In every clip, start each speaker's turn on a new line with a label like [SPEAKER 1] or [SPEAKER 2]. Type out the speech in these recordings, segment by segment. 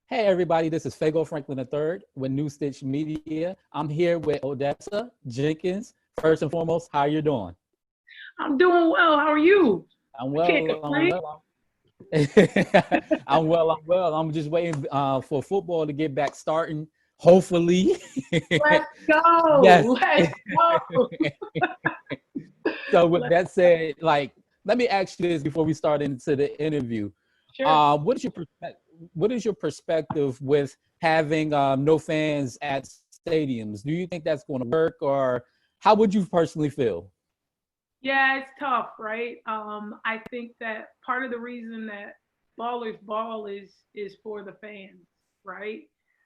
[SPEAKER 1] Hey everybody, this is Fago Franklin III with New Stitch Media. I'm here with Odessa Jenkins. First and foremost, how you doing?
[SPEAKER 2] I'm doing well. How are you?
[SPEAKER 1] I'm
[SPEAKER 2] I can't
[SPEAKER 1] well. I'm
[SPEAKER 2] complain.
[SPEAKER 1] well. I'm well. I'm well. I'm just waiting for football to get back starting. Hopefully,
[SPEAKER 2] Let's go.
[SPEAKER 1] yes.
[SPEAKER 2] Let's go.
[SPEAKER 1] So with
[SPEAKER 2] Let's,
[SPEAKER 1] that said, let me ask you this before we start into the interview.
[SPEAKER 2] sure.
[SPEAKER 1] What is your perspective with having no fans at stadiums? Do you think that's going to work, or how would you personally feel?
[SPEAKER 2] Yeah, it's tough, right? I think that part of the reason that ballers ball is for the fans, right?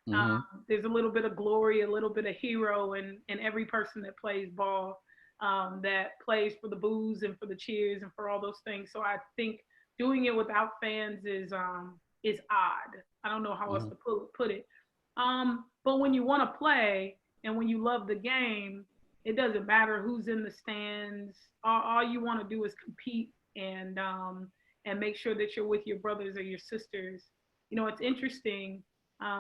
[SPEAKER 1] Hmm.
[SPEAKER 2] There's a little bit of glory, a little bit of hero in every person that plays ball, that plays for the boos and for the cheers and for all those things. So I think doing it without fans is odd. I don't know how else
[SPEAKER 1] Hmm.
[SPEAKER 2] to put it. But when you want to play and when you love the game, it doesn't matter who's in the stands. All you want to do is compete and make sure that you're with your brothers or your sisters. You know, it's interesting.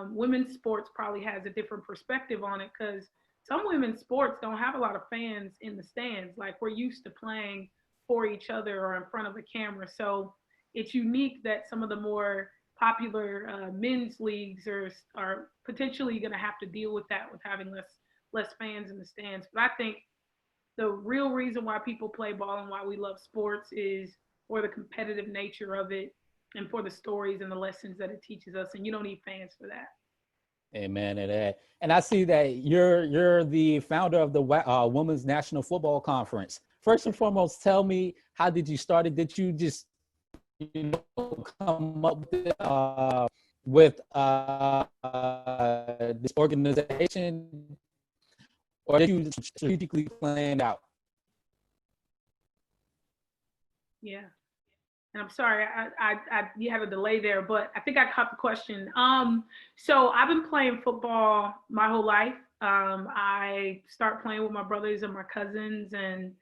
[SPEAKER 2] Women's sports probably has a different perspective on it because some women's sports don't have a lot of fans in the stands. Like we're used to playing for each other or in front of a camera. So it's unique that some of the more popular men's leagues are potentially going to have to deal with that with having less fans in the stands. But I think the real reason why people play ball and why we love sports is for the competitive nature of it and for the stories and the lessons that it teaches us. And you don't need fans for that.
[SPEAKER 1] Amen to that. And I see that you're the founder of the Women's National Football Conference. First and foremost, tell me, how did you start it? Did you just come up with this organization, or did you strategically plan out?
[SPEAKER 2] Yeah. And I'm sorry, you had a delay there, but I think I caught the question. So I've been playing football my whole life. I start playing with my brothers and my cousins, and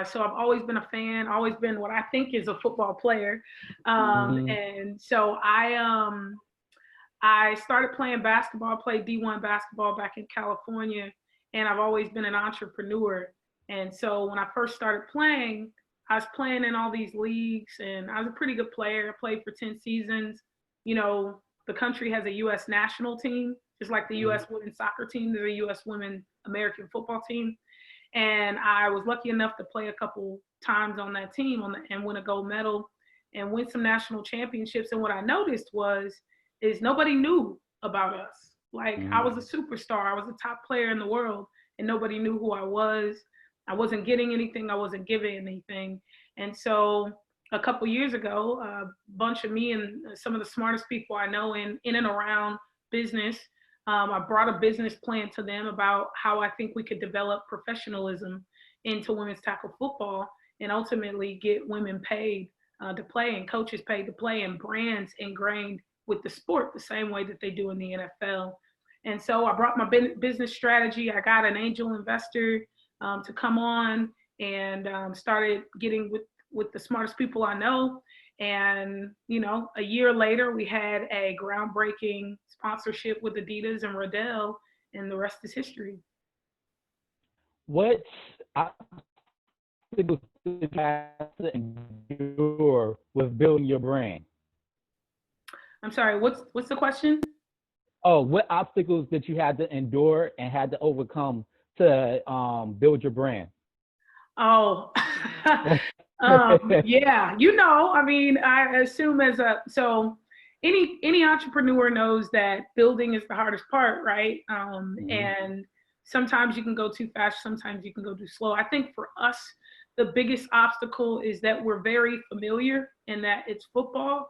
[SPEAKER 2] so I've always been a fan, always been what I think is a football player.
[SPEAKER 1] Mm-hmm.
[SPEAKER 2] And so I started playing basketball, played D1 basketball back in California, and I've always been an entrepreneur. And so when I first started playing, I was playing in all these leagues, and I was a pretty good player. I played for 10 seasons. You know, the country has a U.S. national team, just like the
[SPEAKER 1] Mm-hmm.
[SPEAKER 2] U.S. women's soccer team. There's a U.S. women American football team. And I was lucky enough to play a couple times on that team and win a gold medal and win some national championships. And what I noticed is nobody knew about us. Like I
[SPEAKER 1] Mm-hmm.
[SPEAKER 2] was a superstar. I was a top player in the world, and nobody knew who I was. I wasn't getting anything. I wasn't giving anything. And so a couple years ago, a bunch of me and some of the smartest people I know in and around business, I brought a business plan to them about how I think we could develop professionalism into women's tackle football and ultimately get women paid to play and coaches paid to play and brands ingrained with the sport the same way that they do in the NFL. And so I brought my business strategy. I got an angel investor to come on and started getting with the smartest people I know. And you know, a year later, we had a groundbreaking sponsorship with Adidas and Rodell, and the rest is history.
[SPEAKER 1] What obstacles did you have to endure with building your brand?
[SPEAKER 2] I'm sorry. What's the question?
[SPEAKER 1] Oh, what obstacles did you had to endure and had to overcome to build your brand?
[SPEAKER 2] Oh, yeah. You know, I mean, I assume as a so any entrepreneur knows that building is the hardest part, right?
[SPEAKER 1] Mm-hmm.
[SPEAKER 2] And sometimes you can go too fast, sometimes you can go too slow. I think for us, the biggest obstacle is that we're very familiar and that it's football,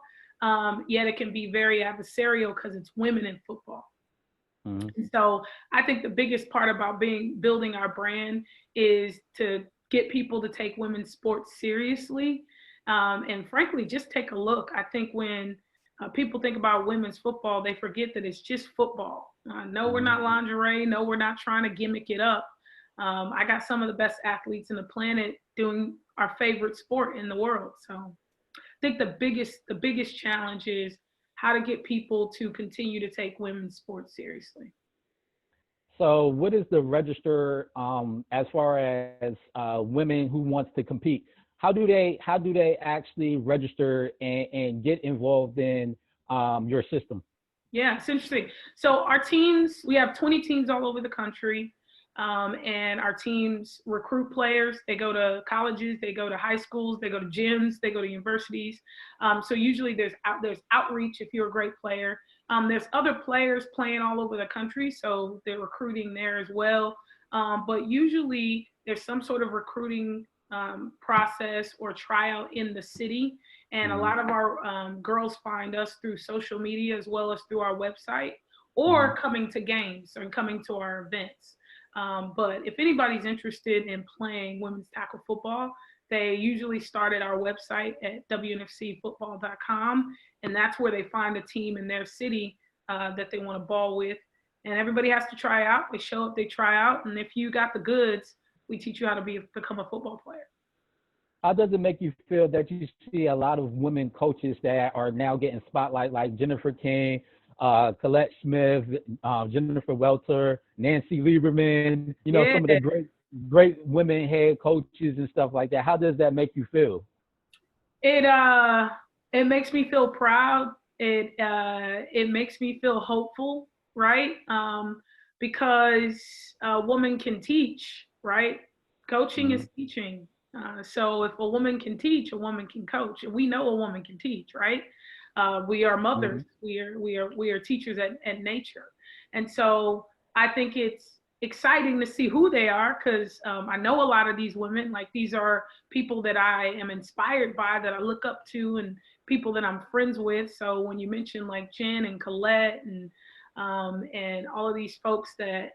[SPEAKER 2] yet it can be very adversarial because it's women in football.
[SPEAKER 1] Mm-hmm.
[SPEAKER 2] And so I think the biggest part about building our brand is to get people to take women's sports seriously. And frankly, just take a look. I think when people think about women's football, they forget that it's just football. No, we're not lingerie. No, we're not trying to gimmick it up. I got some of the best athletes in the planet doing our favorite sport in the world. So I think the biggest challenge is how to get people to continue to take women's sports seriously.
[SPEAKER 1] So, what is the register as far as women who wants to compete? How do they actually register and get involved in your system?
[SPEAKER 2] Yeah, it's interesting. So our teams, we have 20 teams all over the country, and our teams recruit players. They go to colleges, they go to high schools, they go to gyms, they go to universities. So usually there's outreach if you're a great player. There's other players playing all over the country, so they're recruiting there as well. But usually there's some sort of recruiting process or tryout in the city. And a
[SPEAKER 1] Hmm.
[SPEAKER 2] lot of our girls find us through social media as well as through our website
[SPEAKER 1] Hmm.
[SPEAKER 2] or coming to games or coming to our events. But if anybody's interested in playing women's tackle football, they usually start at our website at WNFCfootball.com. And that's where they find a team in their city that they want to ball with. And everybody has to try out. They show up, they try out. And if you got the goods, we teach you how to become a football player.
[SPEAKER 1] How does it make you feel that you see a lot of women coaches that are now getting spotlight, like Jennifer King, Colette Smith, Jennifer Welter, Nancy Lieberman? You know,
[SPEAKER 2] Yeah,
[SPEAKER 1] some of the great women head coaches and stuff like that. How does that make you feel?
[SPEAKER 2] it uh it makes me feel proud. It makes me feel hopeful, right? Because a woman can teach, right? Coaching
[SPEAKER 1] Hmm.
[SPEAKER 2] is teaching. So if a woman can teach, a woman can coach, and we know a woman can teach, right? We are mothers.
[SPEAKER 1] Hmm.
[SPEAKER 2] We are teachers at nature, and so I think it's exciting to see who they are because I know a lot of these women. Like these are people that I am inspired by, that I look up to, and people that I'm friends with. So when you mention like Jen and Colette and all of these folks that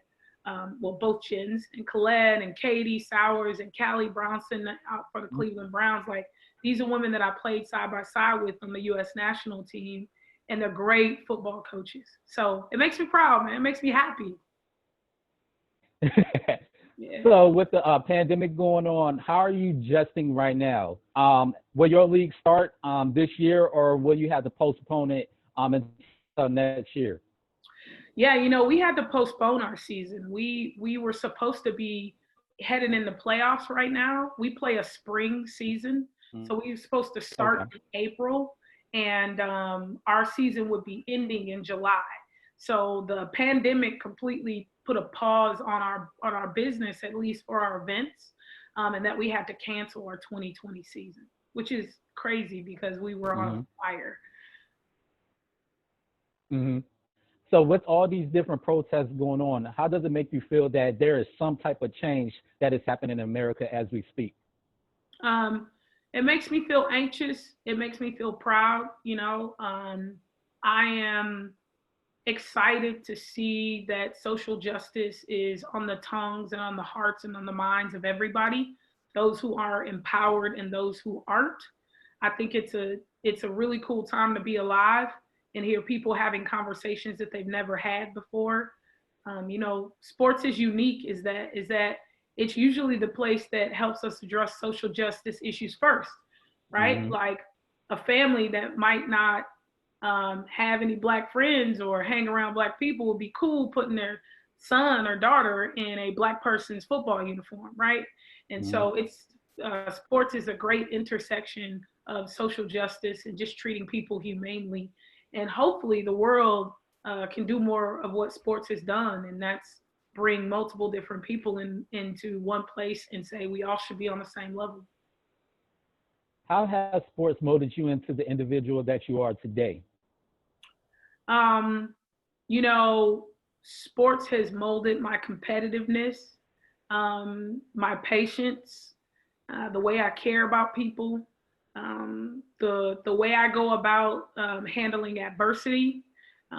[SPEAKER 2] well, both Jens and Colette and Katie Sowers and Callie Brownson out for the Cleveland Browns. Like these are women that I played side by side with on the U.S. national team, and they're great football coaches. So it makes me proud, man. It makes me happy. Yeah.
[SPEAKER 1] So with the pandemic going on, how are you adjusting right now? Will your league start this year, or will you have to postpone it until next year?
[SPEAKER 2] Yeah, we had to postpone our season. We were supposed to be headed in the playoffs right now. We play a spring season,
[SPEAKER 1] Mm.
[SPEAKER 2] so we were supposed to start
[SPEAKER 1] Okay.
[SPEAKER 2] in April, and our season would be ending in July. So the pandemic completely put a pause on our business, at least for our events, and that we had to cancel our 2020 season, which is crazy because we were on
[SPEAKER 1] Hmm.
[SPEAKER 2] fire.
[SPEAKER 1] Hmm. So with all these different protests going on, how does it make you feel that there is some type of change that is happening in America as we speak?
[SPEAKER 2] Um, it makes me feel anxious. It makes me feel proud. I am excited to see that social justice is on the tongues and on the hearts and on the minds of everybody, those who are empowered and those who aren't. I think it's a really cool time to be alive and hear people having conversations that they've never had before. Sports is unique. Is that it's usually the place that helps us address social justice issues first, right?
[SPEAKER 1] Hmm.
[SPEAKER 2] Like a family that might not have any black friends or hang around black people would be cool putting their son or daughter in a black person's football uniform, right? And
[SPEAKER 1] Hmm.
[SPEAKER 2] so it's sports is a great intersection of social justice and just treating people humanely. And hopefully the world can do more of what sports has done, and that's bring multiple different people into one place and say we all should be on the same level.
[SPEAKER 1] How has sports molded you into the individual that you are today?
[SPEAKER 2] Um, you know, Sports has molded my competitiveness, my patience, the way I care about people, the way I go about handling adversity.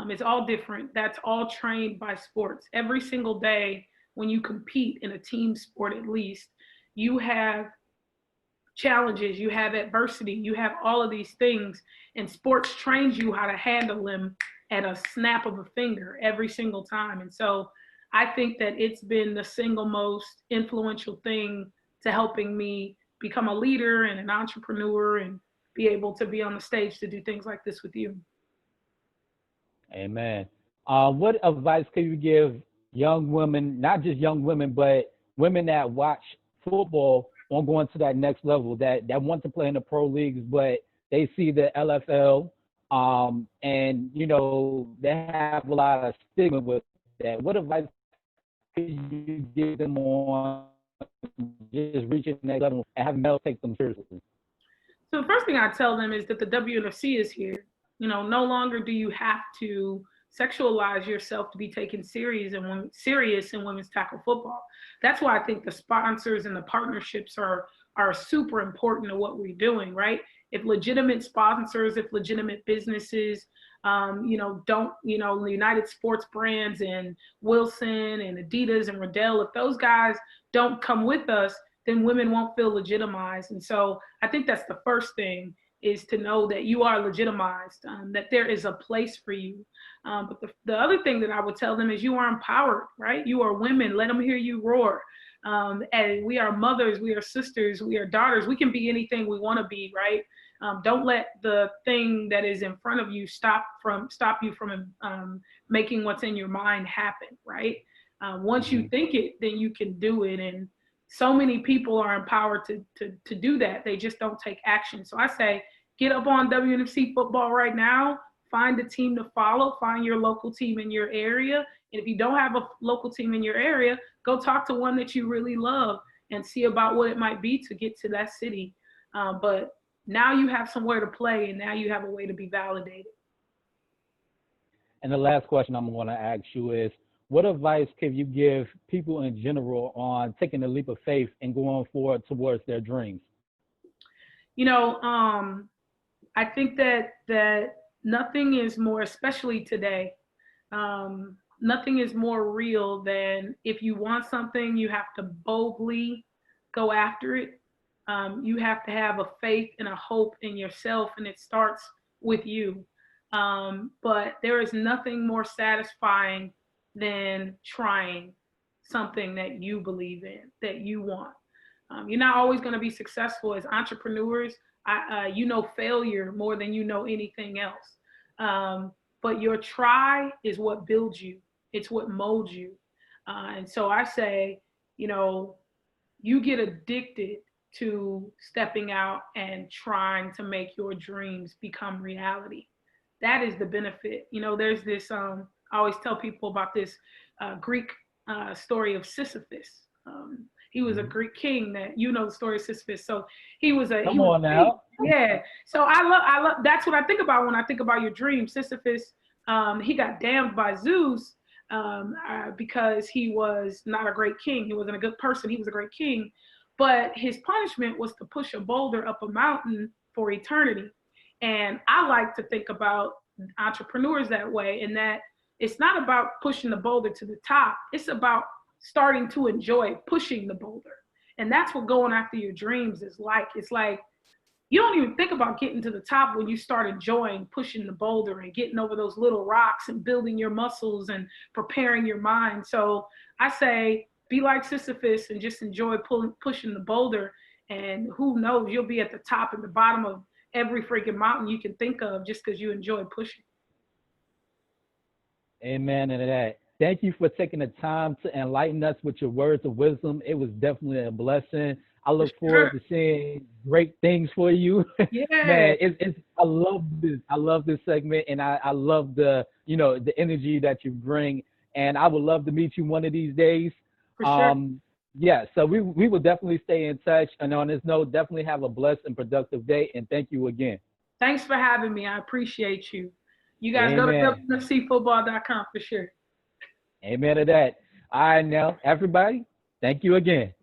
[SPEAKER 2] It's all different. That's all trained by sports. Every single day, when you compete in a team sport, at least, you have challenges, you have adversity, you have all of these things, and sports trains you how to handle them at a snap of a finger every single time. And so I think that it's been the single most influential thing to helping me become a leader and an entrepreneur and be able to be on the stage to do things like this with you.
[SPEAKER 1] Amen. What advice can you give young women, not just young women, but women that watch football on going to that next level, that want to play in the pro leagues, but they see the LFL, and they have a lot of stigma with that. What advice could you give them on just reaching the next level and having males take them seriously?
[SPEAKER 2] So the first thing I tell them is that the WNFC is here. No longer do you have to sexualize yourself to be taken serious in women's tackle football. That's why I think the sponsors and the partnerships are super important to what we're doing, right? If legitimate sponsors, if legitimate businesses, don't, the United Sports Brands and Wilson and Adidas and Riddell, if those guys don't come with us, then women won't feel legitimized. And so I think that's the first thing, is to know that you are legitimized, that there is a place for you. But the other thing that I would tell them is you are empowered, right? You are women. Let them hear you roar. And we are mothers, we are sisters, we are daughters. We can be anything we want to be, right? Don't let the thing that is in front of you stop you from making what's in your mind happen, right? Once you think it, then you can do it. And so many people are empowered to do that. They just don't take action. So I say, get up on WNFC football right now. Find a team to follow. Find your local team in your area. And if you don't have a local team in your area, go talk to one that you really love and see about what it might be to get to that city. But now you have somewhere to play, and now you have a way to be validated.
[SPEAKER 1] And the last question I'm going to ask you is, what advice can you give people in general on taking the leap of faith and going forward towards their dreams?
[SPEAKER 2] You know, I think that nothing is more, especially today, nothing is more real than if you want something, you have to boldly go after it. You have to have a faith and a hope in yourself, and it starts with you. But there is nothing more satisfying than trying something that you believe in, that you want. You're not always going to be successful as entrepreneurs. Failure more than anything else. But your try is what builds you. It's what molds you. And so I say, you get addicted to stepping out and trying to make your dreams become reality. That is the benefit. There's this, I always tell people about this Greek story of Sisyphus. He was a Greek king that, the story of Sisyphus. So he was
[SPEAKER 1] Come on now.
[SPEAKER 2] Yeah. So I love, that's what I think about when I think about your dream. Sisyphus, he got damned by Zeus because he was not a great king. He wasn't a good person. He was a great king. But his punishment was to push a boulder up a mountain for eternity. And I like to think about entrepreneurs that way, in that it's not about pushing the boulder to the top. It's about starting to enjoy pushing the boulder. And that's what going after your dreams is like. It's like, you don't even think about getting to the top when you start enjoying pushing the boulder and getting over those little rocks and building your muscles and preparing your mind. So I say, be like Sisyphus and just enjoy pushing the boulder. And who knows, you'll be at the top and the bottom of every freaking mountain you can think of just because you enjoy pushing.
[SPEAKER 1] Amen to that. Thank you for taking the time to enlighten us with your words of wisdom. It was definitely a blessing. I look forward to seeing great things for you.
[SPEAKER 2] Yeah.
[SPEAKER 1] Man, I love this. I love this segment, and I love the energy that you bring. And I would love to meet you one of these days.
[SPEAKER 2] For sure.
[SPEAKER 1] Yeah, so we will definitely stay in touch. And on this note, definitely have a blessed and productive day. And thank you again.
[SPEAKER 2] Thanks for having me. I appreciate you. You guys
[SPEAKER 1] Amen.
[SPEAKER 2] Go to WNFCfootball.com for sure.
[SPEAKER 1] Amen to that. All right, now, everybody, thank you again.